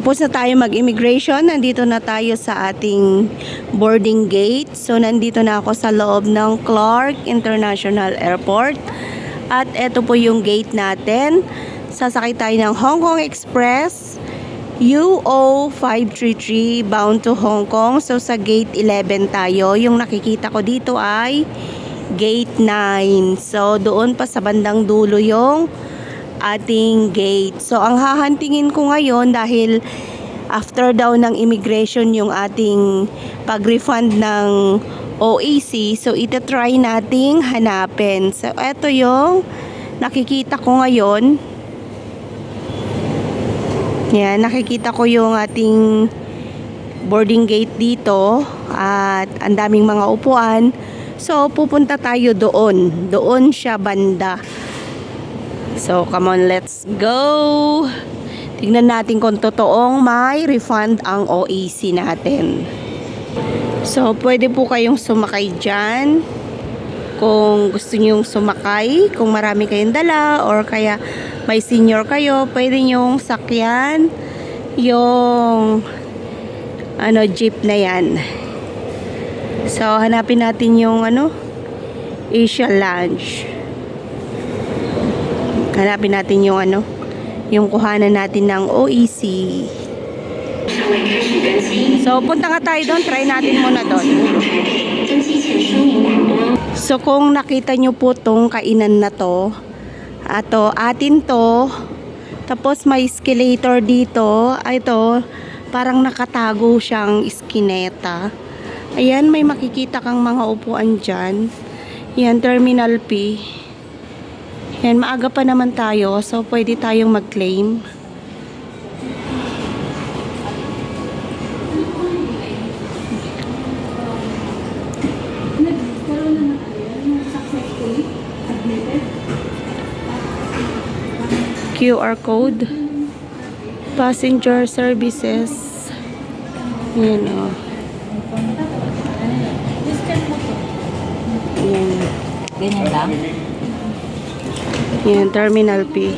Tapos na tayo mag-immigration. Nandito na tayo sa ating boarding gate. So, nandito na ako sa loob ng Clark International Airport. At ito po yung gate natin. Sasakay tayo ng Hong Kong Express UO 533 bound to Hong Kong. So, sa gate 11 tayo. Yung nakikita ko dito ay gate 9. So, doon pa sa bandang dulo yung ating gate. So, ang hahantingin ko ngayon dahil after daw ng immigration yung ating pag-refund ng OAC. So, itatry nating hanapin. So, eto yung nakikita ko ngayon. Yan, nakikita ko yung ating boarding gate dito. At ang daming mga upuan. So, pupunta tayo doon. Doon siya banda. So, come on, let's go! Tignan natin kung totoong may refund ang OAC natin. So, pwede po kayong sumakay dyan. Kung gusto nyong sumakay, kung marami kayong dala, or kaya may senior kayo, pwede nyong sakyan yung jeep na yan. So, hanapin natin yung Asia Lounge. Hanapin natin yung yung kuhanan natin ng OEC. So, punta nga tayo doon. Try natin muna doon. So, kung nakita nyo po tong kainan na to, atin to. Tapos, may escalator dito. Ito, parang nakatago siyang iskineta. Ayan, may makikita kang mga upuan dyan. Yan, Terminal P. Yan, maaga pa naman tayo. So, pwede tayong mag-claim. QR code. Passenger services. Yan, o. Yan. Ganyan lang? Yan, Terminal P.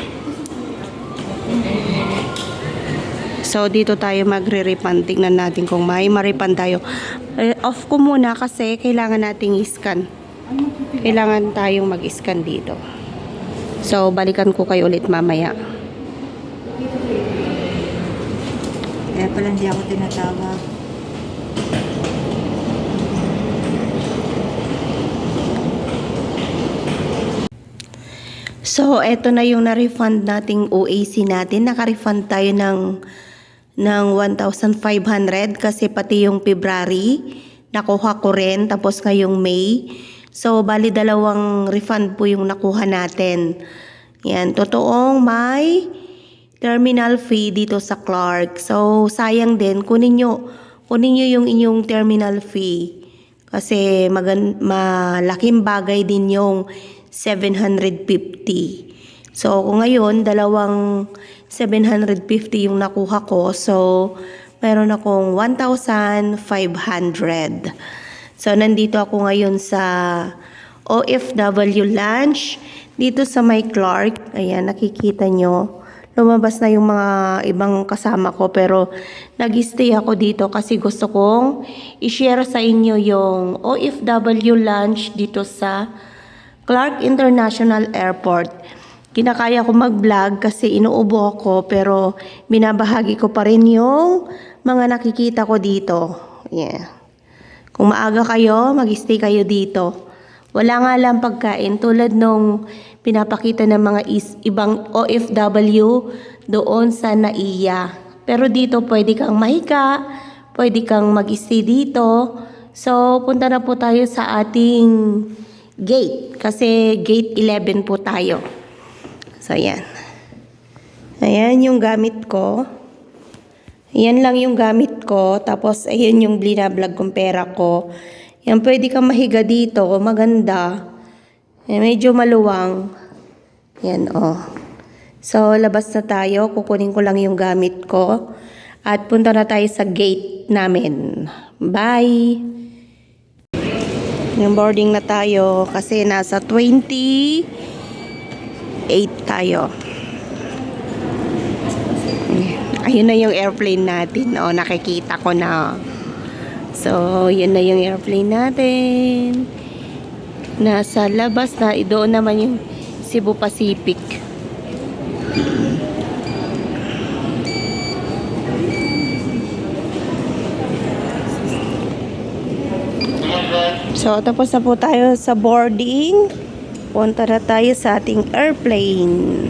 So, dito tayo magre-refund. Tingnan natin kung may ma-refund tayo. Off ko muna kasi kailangan nating i-scan. Kailangan tayong mag-scan dito. So, balikan ko kayo ulit mamaya. Kaya pala hindi ako tinatawag. So, eto na yung na-refund nating OAC natin. Naka-refund tayo ng 1,500 kasi pati yung February nakuha ko rin. Tapos ngayong May. So, bali dalawang refund po yung nakuha natin. Yan, totoong may terminal fee dito sa Clark. So, sayang din. Kunin nyo yung inyong terminal fee. Kasi malaking bagay din yung 750. So, kung ngayon, dalawang 750 yung nakuha ko. So, meron akong 1,500. So, nandito ako ngayon sa OFW Lounge. Dito sa may Clark. Ayan, nakikita nyo. Lumabas na yung mga ibang kasama ko. Pero, nag-stay ako dito kasi gusto kong i-share sa inyo yung OFW Lounge dito sa Clark International Airport. Kinakaya ko mag-vlog kasi inuubo ako pero binabahagi ko pa rin yung mga nakikita ko dito. Yeah. Kung maaga kayo, mag-stay kayo dito. Wala nga lang pagkain tulad nung pinapakita ng mga ibang OFW doon sa NAIA. Pero dito pwede kang mahiga, pwede kang mag-stay dito. So punta na po tayo sa ating gate. Kasi gate 11 po tayo. So, ayan. Ayan yung gamit ko. Ayan lang yung gamit ko. Tapos, ayan yung blinablog kong pera ko. Yan, pwede kang mahiga dito. Maganda. Ayan, medyo maluwang. Yan, oh. So, labas na tayo. Kukunin ko lang yung gamit ko. At punta na tayo sa gate namin. Bye! Yung boarding na tayo kasi nasa 28 tayo. Ay, ayun na yung airplane natin. O, nakikita ko na. So, yun na yung airplane natin. Nasa labas na. Doon naman yung Cebu Pacific. So, tapos na po tayo sa boarding. Punta na tayo sa ating airplane.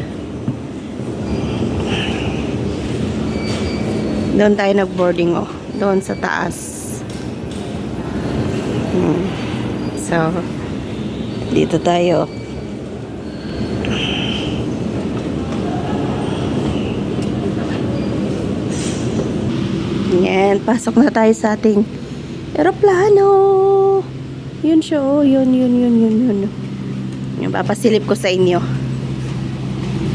Doon tayo nag-boarding, oh. Doon sa taas. So, dito tayo. Yan, pasok na tayo sa ating aeroplano. Yun siya, oh. Yun. Yung papasilip ko sa inyo.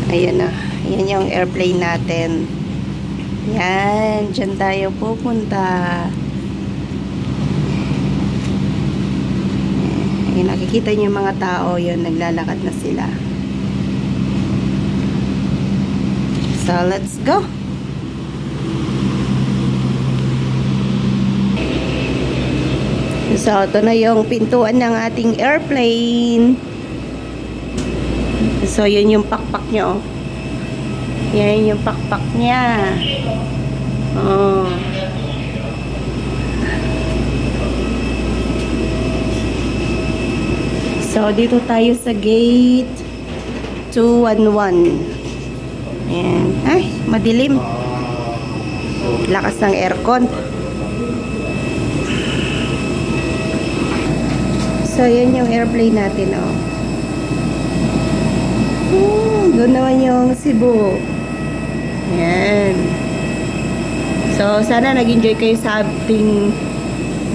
Ayan na. Yan yung airplane natin. Yan. Diyan tayo pupunta. Ayan, nakikita niyo yung mga tao. Yun, naglalakad na sila. So, let's go. So, ito na yung pintuan ng ating airplane. So, yun yung pakpak niya, oh. Yan yung pakpak niya. Oh. So, dito tayo sa gate 211. Ayan. Ay, madilim. Lakas ng aircon. So, yan yung airplane natin, oh. Doon naman yung Cebu. Yan. So, sana nag-enjoy kayo sa ating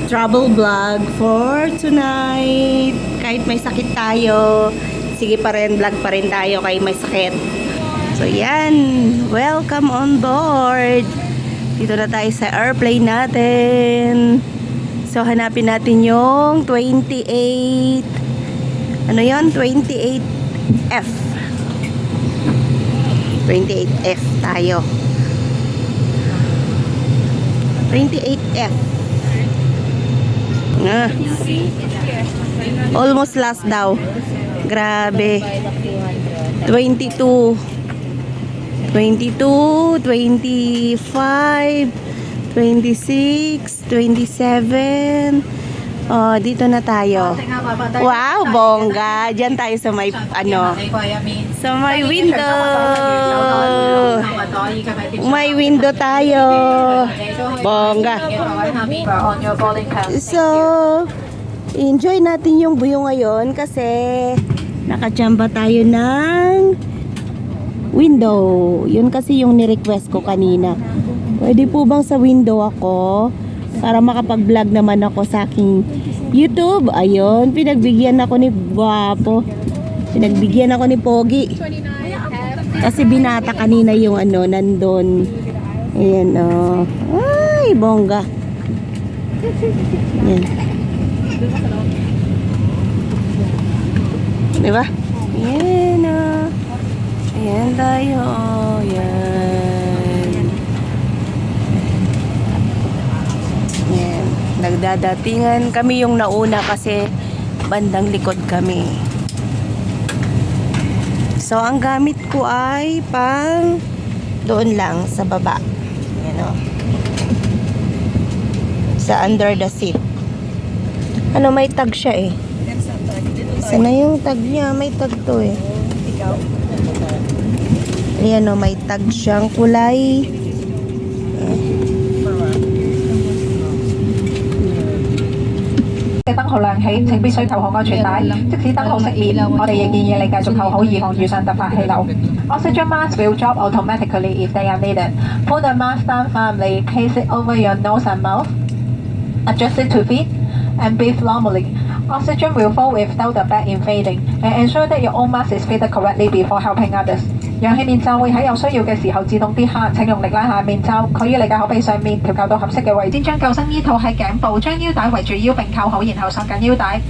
travel vlog for tonight. Kahit may sakit tayo, sige pa rin, vlog pa rin tayo kahit may sakit. So, yan. Welcome on board. Dito na tayo sa airplane natin. So, hanapin natin yung 28. Ano yon? 28F. 28F tayo. 28F. Almost last daw. Grabe. 22. 22, 25, 26, 27. Oh, dito na tayo. Wow, bongga. Diyan tayo sa may ano. Sa may window. May window tayo. Bongga. So, enjoy natin yung view ngayon kasi nakachamba tayo ng window. Yun kasi yung ni-request ko kanina. Pwede po bang sa window ako? Para makapag-vlog naman ako sa aking YouTube. Ayun, pinagbigyan ako ni Guwapo. Pinagbigyan ako ni Pogi. Kasi binata kanina yung ano, nandun. Ayan, oh. Ay, bongga. Ayan. Diba? Ayan, oh. Ayan tayo, oh. Ayan. Ayan. Nagdadatingan kami yung nauna kasi bandang likod kami. So, ang gamit ko ay pang doon lang sa baba. Ayan, oh. Sa under the seat. Ano, may tag siya eh. Isa na yung tag niya. May tag to eh. Ayan, oh, may tag siyang kulay.燈號亮起，請必須扣好安全帶。即使燈號熄滅，我哋亦建議你繼續扣好以防遇上突發氣流。Oxygen masks will drop automatically if they are needed. Pull the mask down firmly, place it over your nose and mouth, adjust it to fit, and breathe normally. Oxygen will flow without the bag inflating, and ensure that your own mask is fitted correctly before helping others. 氧氣面罩會喺有需要嘅時候自動跌下，請用力拉下面罩，佢於你嘅口鼻上面調校到合適嘅位置。先將救生衣套喺頸部，將腰帶圍住腰並扣好，然後索緊腰帶。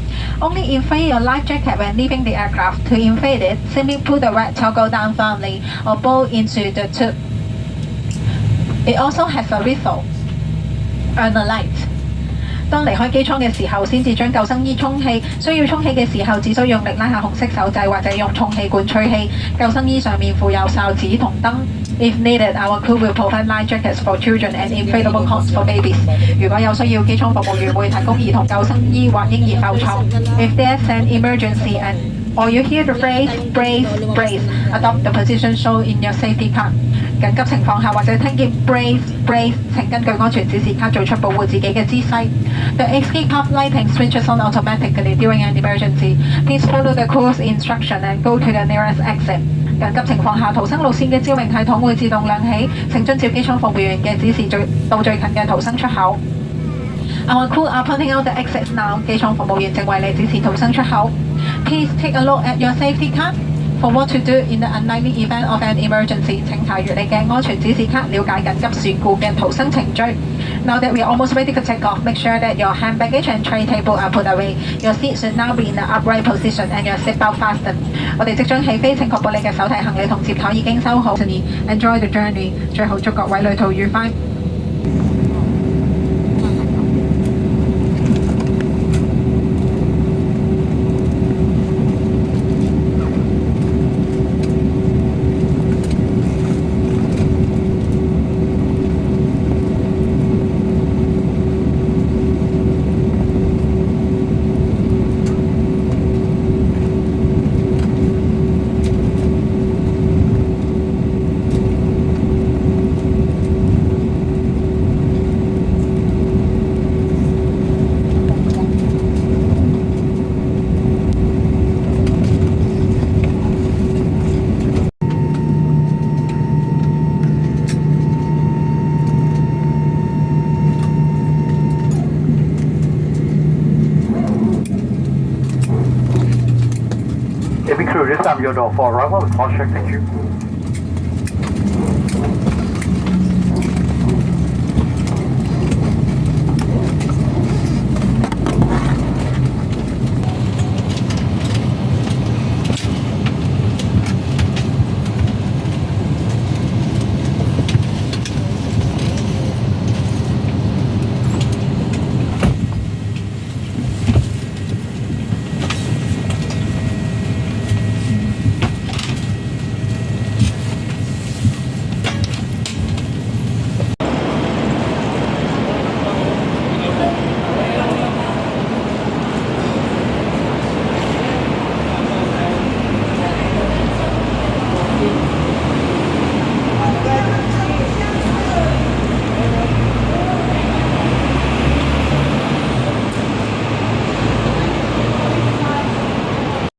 Only inflate your life jacket when leaving the aircraft. To inflate it, simply pull the red toggle down firmly or blow into the tube. It also has a whistle and a light。當離開機艙嘅時候，先至將救生衣充氣。需要充氣嘅時候，只需要用力拉下紅色手掣，或者用充氣罐吹氣。救生衣上面附有哨子同燈。If needed, our crew will provide life jackets for children and inflatable cots for babies. 如果有需要，機艙服務員會提供兒童救生衣或嬰兒浮床。If there's an emergency or you hear the phrase brace, brace, adopt the position shown in your safety card。緊急情況下或者聽見 brace brace， 請根據安全指示卡做出保護自己嘅姿勢。The escape path lighting switches on automatically during an emergency. Please follow the crew's instruction and go to the nearest exit。緊急情況下，逃生路線嘅照明系統會自動亮起，請遵照機艙服務員嘅指示到最近嘅逃生出口。Our crew are pointing out the exits now。機艙服務員正為你指示逃生出口。Please take a look at your safety card for what to do in the unlikely event of an emergency。請查閱你嘅安全指示卡，了解緊急事故嘅逃生程序。Now that we are almost ready to take off, make sure that your hand baggage and tray table are put away. Your seat should now be in the upright position and your seatbelt fastened。我哋即將起飛，請確保你嘅手提行李同摺枱已經收好。Enjoy the journey。最後祝各位旅途愉快。Cabin crew, this time your door for arrival. Cross check, thank you.